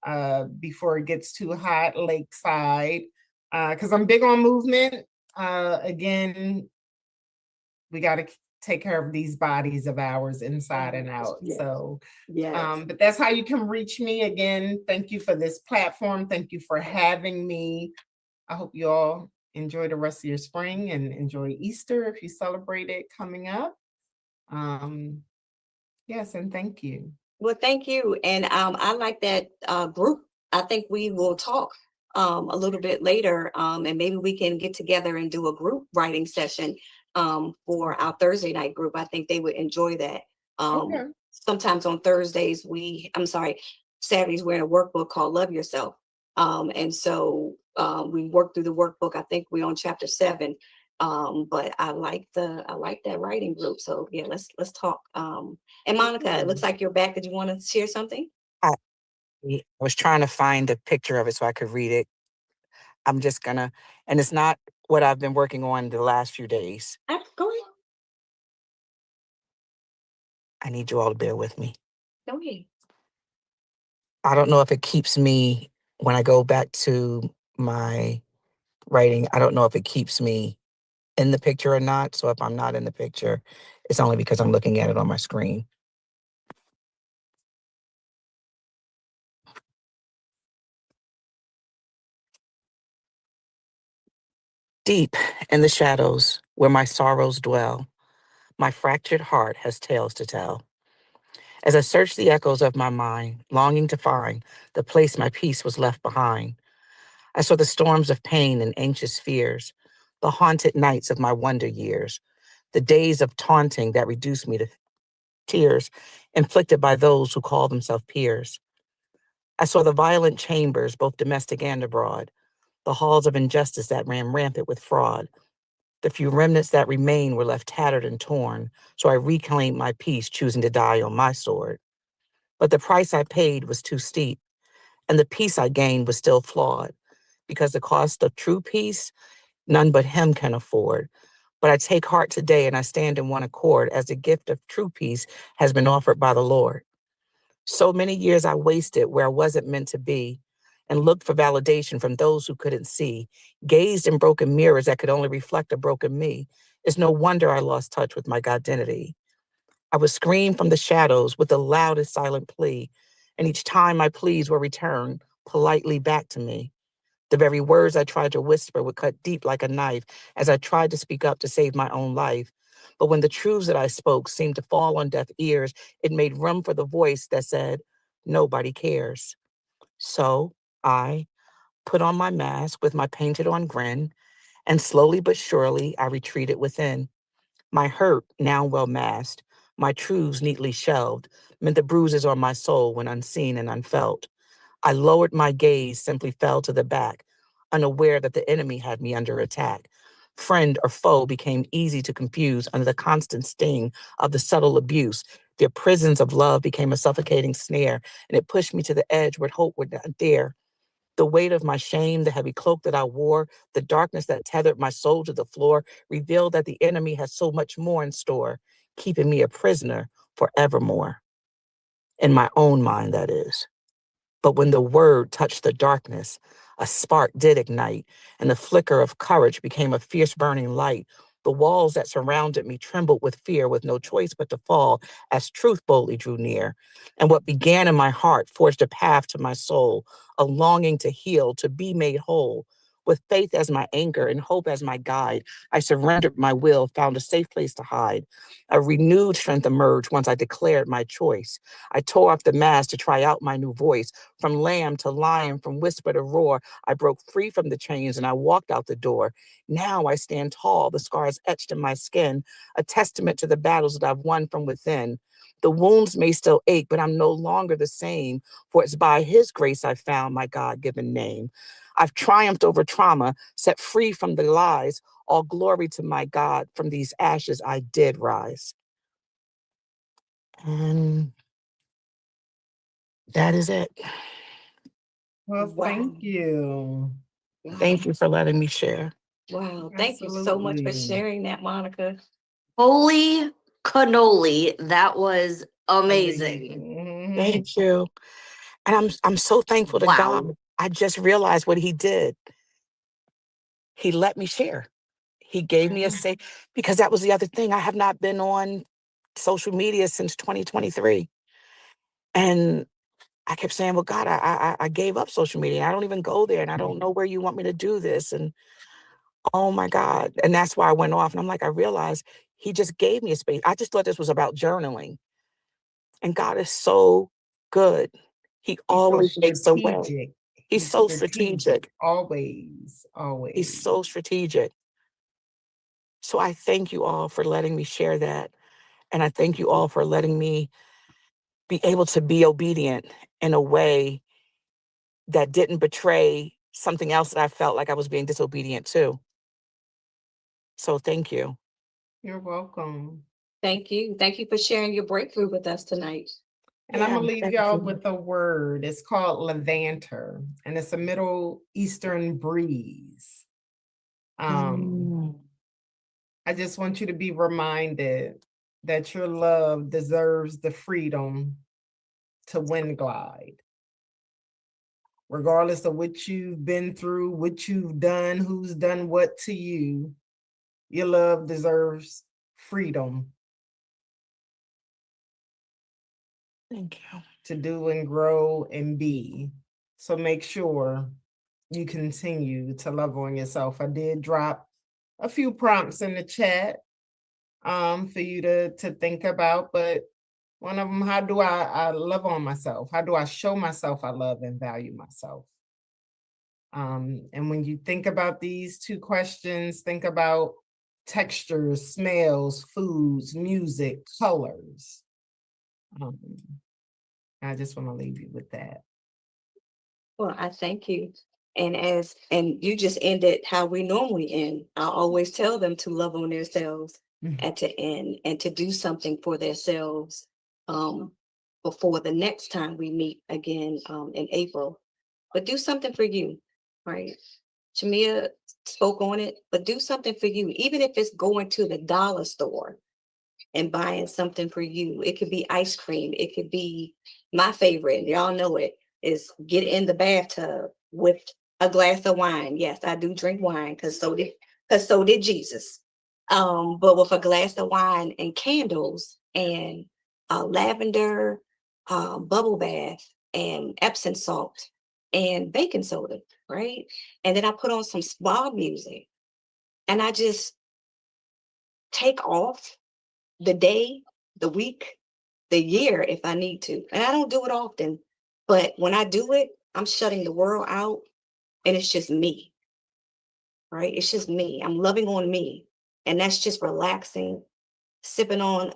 before it gets too hot lakeside, because I'm big on movement. Again, we got to take care of these bodies of ours inside and out. Yes. So, Yes. but that's how you can reach me. Again, thank you for this platform. Thank you for having me. I hope you all enjoy the rest of your spring and enjoy Easter if you celebrate it coming up. Yes, and thank you. Well, thank you. And I like that group. I think we will talk a little bit later, and maybe we can get together and do a group writing session for our Thursday night group. I think they would enjoy that. Okay. Sometimes on Thursdays, Saturdays, we're in a workbook called Love Yourself. And so we work through the workbook. I think we're on chapter 7. But I like that writing group. So yeah, let's talk. And Monica, it looks like you're back. Did you want to share something? I was trying to find a picture of it so I could read it. I'm just gonna, and it's not what I've been working on the last few days. Go ahead. I need you all to bear with me. Go ahead. I don't know if it keeps me, when I go back to my writing, I don't know if it keeps me in the picture or not. So if I'm not in the picture, it's only because I'm looking at it on my screen. Deep in the shadows where my sorrows dwell, my fractured heart has tales to tell. As I search the echoes of my mind, longing to find the place my peace was left behind, I saw the storms of pain and anxious fears, the haunted nights of my wonder years, the days of taunting that reduced me to tears inflicted by those who call themselves peers. I saw the violent chambers, both domestic and abroad, the halls of injustice that ran rampant with fraud. The few remnants that remained were left tattered and torn, so I reclaimed my peace, choosing to die on my sword. But the price I paid was too steep, and the peace I gained was still flawed, because the cost of true peace, none but him can afford. But I take heart today and I stand in one accord as the gift of true peace has been offered by the Lord. So many years I wasted where I wasn't meant to be and looked for validation from those who couldn't see, gazed in broken mirrors that could only reflect a broken me. It's no wonder I lost touch with my identity. I would scream from the shadows with the loudest silent plea, and each time my pleas were returned politely back to me. The very words I tried to whisper would cut deep like a knife as I tried to speak up to save my own life. But when the truths that I spoke seemed to fall on deaf ears, it made room for the voice that said, nobody cares. So I put on my mask with my painted on grin, and slowly but surely I retreated within. My hurt, now well masked, my truths neatly shelved, meant the bruises on my soul went unseen and unfelt. I lowered my gaze, simply fell to the back, unaware that the enemy had me under attack. Friend or foe became easy to confuse under the constant sting of the subtle abuse. Their prisons of love became a suffocating snare, and it pushed me to the edge where hope would not dare. The weight of my shame, the heavy cloak that I wore, the darkness that tethered my soul to the floor revealed that the enemy had so much more in store, keeping me a prisoner forevermore. In my own mind, that is. But when the word touched the darkness, a spark did ignite, and the flicker of courage became a fierce burning light. The walls that surrounded me trembled with fear, with no choice but to fall as truth boldly drew near. And what began in my heart forged a path to my soul, a longing to heal, to be made whole. With faith as my anchor and hope as my guide, I surrendered my will, found a safe place to hide. A renewed strength emerged once I declared my choice. I tore off the mask to try out my new voice. From lamb to lion, from whisper to roar, I broke free from the chains and I walked out the door. Now I stand tall, the scars etched in my skin, a testament to the battles that I've won from within. The wounds may still ache, but I'm no longer the same, for it's by his grace I found my God-given name. I've triumphed over trauma, set free from the lies. All glory to my God, from these ashes I did rise. And that is it. Well, Wow. thank you. Thank you for letting me share. Wow, thank you so much for Absolutely. sharing that, Monica. Holy cannoli. That was amazing. Mhm. Thank you. And I'm so thankful to Wow. God. I just realized what he did. He let me share. He gave me a say, because that was the other thing. I have not been on social media since 2023. And I kept saying, well, God, I gave up social media. I don't even go there, and I don't know where you want me to do this. And oh my God. And that's why I went off. And I'm like, I realized he just gave me a space. I just thought this was about journaling. And God is so good. He He's so always makes a way. strategic. He's so strategic. Always, always. He's so strategic. So I thank you all for letting me share that. And I thank you all for letting me be able to be obedient in a way that didn't betray something else that I felt like I was being disobedient to. So thank you. You're welcome. Thank you. Thank you for sharing your breakthrough with us tonight. And I'm gonna Yeah, leave thank y'all you. with a word. It's called levanter, and it's a Middle Eastern breeze. Mm. I just want you to be reminded that your love deserves the freedom to wind glide. Regardless of what you've been through, what you've done, who's done what to you, your love deserves freedom Thank you. to do and grow and be. So make sure you continue to love on yourself. I did drop a few prompts in the chat for you to think about, but one of them, how do I love on myself? How do I show myself I love and value myself? And when you think about these two questions, think about textures, smells, foods, music, colors. I just want to leave you with that. Well, I thank you. And you just ended how we normally end. I always tell them to love on themselves at the end and to do something for themselves before the next time we meet again in April. But do something for you, right? Shamia spoke on it, but do something for you, even if it's going to the dollar store and buying something for you. It could be ice cream. It could be my favorite. Y'all know it is get in the bathtub with a glass of wine. Yes, I do drink wine because so did Jesus. But with a glass of wine and candles and lavender bubble bath and Epsom salt and baking soda. right? And then I put on some spa music and I just take off the day, the week, the year if I need to. And I don't do it often, but when I do it, I'm shutting the world out and it's just me, right? It's just me. I'm loving on me. And that's just relaxing, sipping on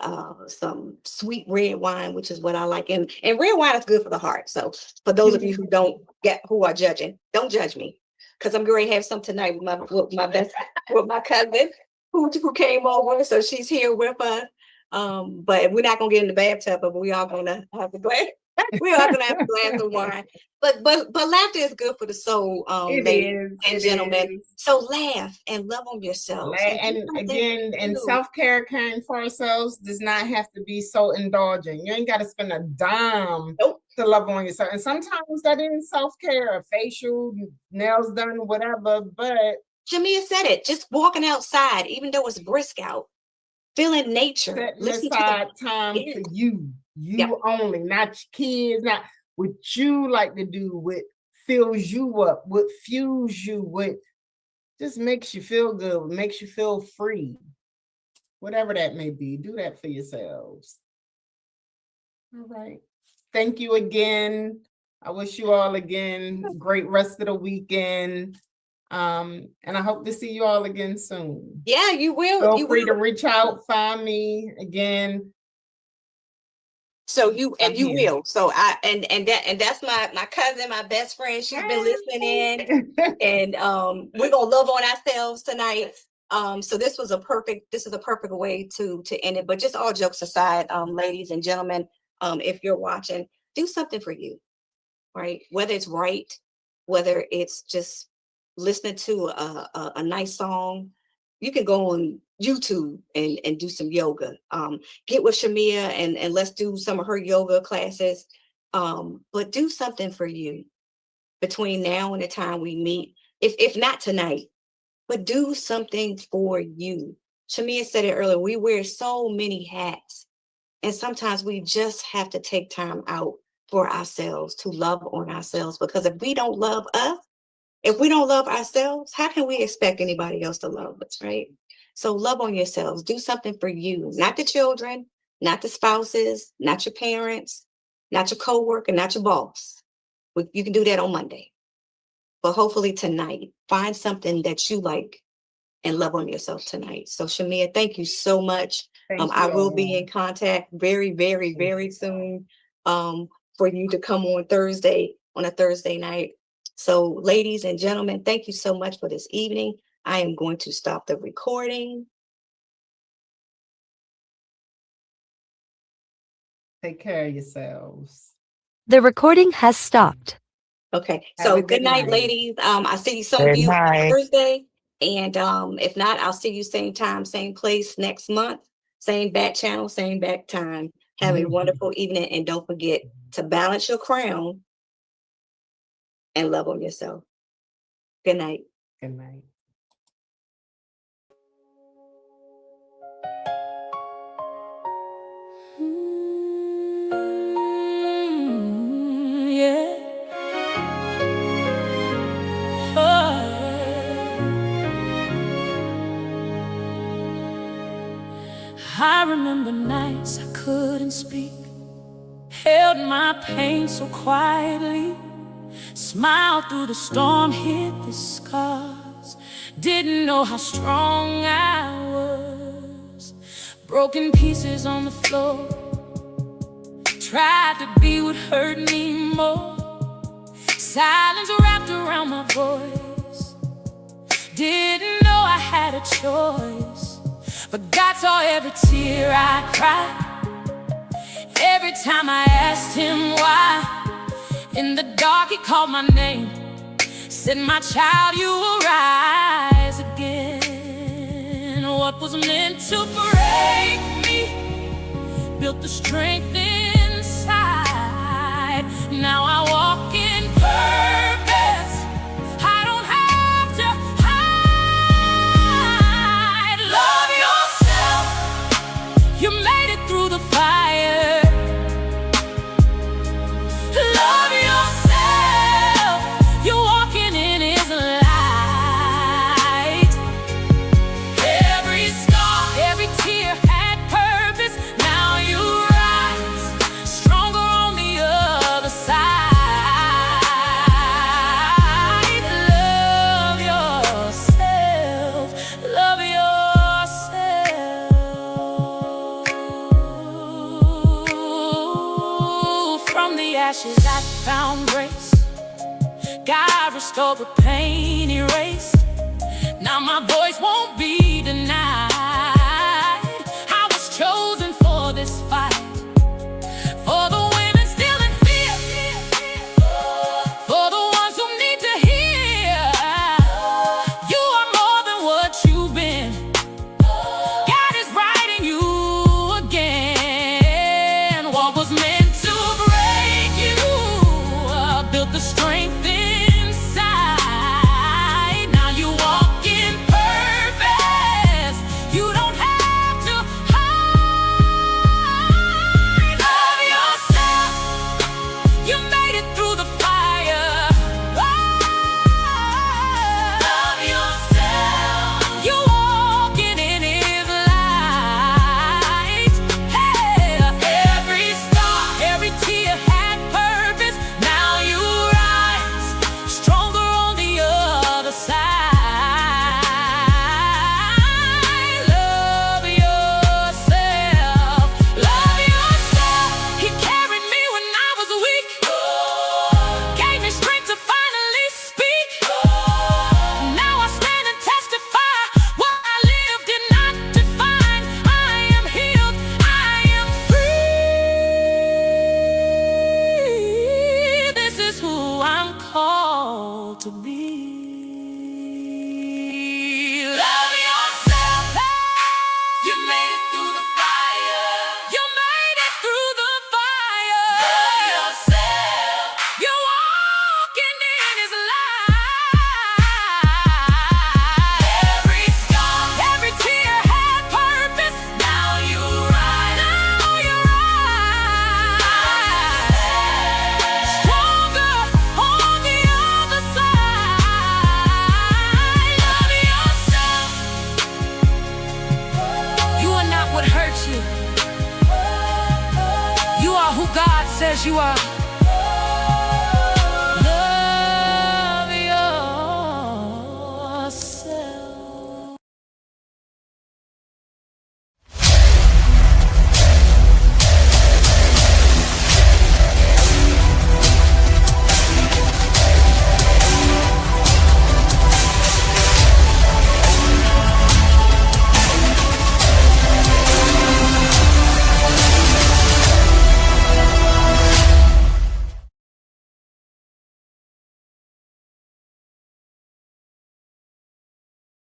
some sweet red wine, which is what I like. And red wine is good for the heart. So for those of you who are judging, don't judge me. Because I'm going to have some tonight with my cousin who came over. So she's here with us. But we're not gonna get in the bathtub, but we are gonna have a glass. We are gonna have a glass of wine. But laughter is good for the soul, ladies and gentlemen. So laugh and love on yourselves. And again, and self-care, caring for ourselves does not have to be so indulgent. You ain't got to spend a dime to love on yourself. And sometimes that is self-care, a facial, nails done, whatever. But Jamia said it, just walking outside, even though it's brisk out, feeling nature. Listen to time for you only, not your kids, not what you like to do, what fills you up, what fuels you, what just makes you feel good, what makes you feel free. Whatever that may be, do that for yourselves. All right. Thank you again. I wish you all again great rest of the weekend. And I hope to see you all again soon. Yeah, you will. Feel free to reach out, find me again. So you will. So that's my cousin, my best friend. She's been listening in, and we're gonna love on ourselves tonight. So this is a perfect way to end it. But just all jokes aside, ladies and gentlemen, if you're watching, do something for you, right? Whether it's whether it's just listening to a nice song. You can go on YouTube and do some yoga. Get with Shamia and let's do some of her yoga classes. But do something for you between now and the time we meet. If not tonight, but do something for you. Shamia said it earlier, we wear so many hats. And sometimes we just have to take time out for ourselves to love on ourselves. Because if we don't love us, if we don't love ourselves, how can we expect anybody else to love us, right? So love on yourselves. Do something for you, not the children, not the spouses, not your parents, not your coworker, not your boss. You can do that on Monday. But hopefully tonight, find something that you like and love on yourself tonight. So Shamia, thank you so much. I will be in contact very, very, very soon for you to come on a Thursday night. So ladies and gentlemen, thank you so much for this evening. I am going to stop the recording. Take care of yourselves. The recording has stopped. Okay, Have so a good night, ladies. I see some of Good you on night. Thursday. And if not, I'll see you same time, same place next month. Same back channel, same back time. Have a wonderful evening. And don't forget to balance your crown and love on yourself. Good night. Good night. Yeah. I remember nights I couldn't speak, held my pain so quietly, smiled through the storm, hid the scars, didn't know how strong I was. Broken pieces on the floor, tried to be what hurt me more. Silence wrapped around my voice, didn't know I had a choice. But God saw every tear I cried, every time I asked him why. In the dark he called my name, said, my child, you will rise again. What was meant to break me built the strength inside. Now I walk in purpose, I don't have to hide. Love yourself, you made it through the fire. Love yourself, you're walking in it. God restored with pain erased. Now my voice won't be denied. I was chosen for this fight. For the women still in fear. For the ones who need to hear. You are more than what you've been. God is writing you again. What was meant to break you built the strength inside. Now you walk in purpose. You don't have to hide. Love yourself. You made it through the fire. Love yourself. You walking in His light. Hey, every scar, every tear had purpose. Now you rise stronger on the other side. Love yourself. Love yourself. He carried me when I was weak. Gave me strength to finally speak. Now I stand and testify. What I live did not define. I am healed. I am free. This is who I'm called to be. Love yourself. You made it through the fire. You made it through the fire. Love yourself. You're walking in His light. Every scar, every tear had purpose. Now you rise. Now you rise. Stronger on the other side. Love yourself. You are not what hurt you. You are who God says you are.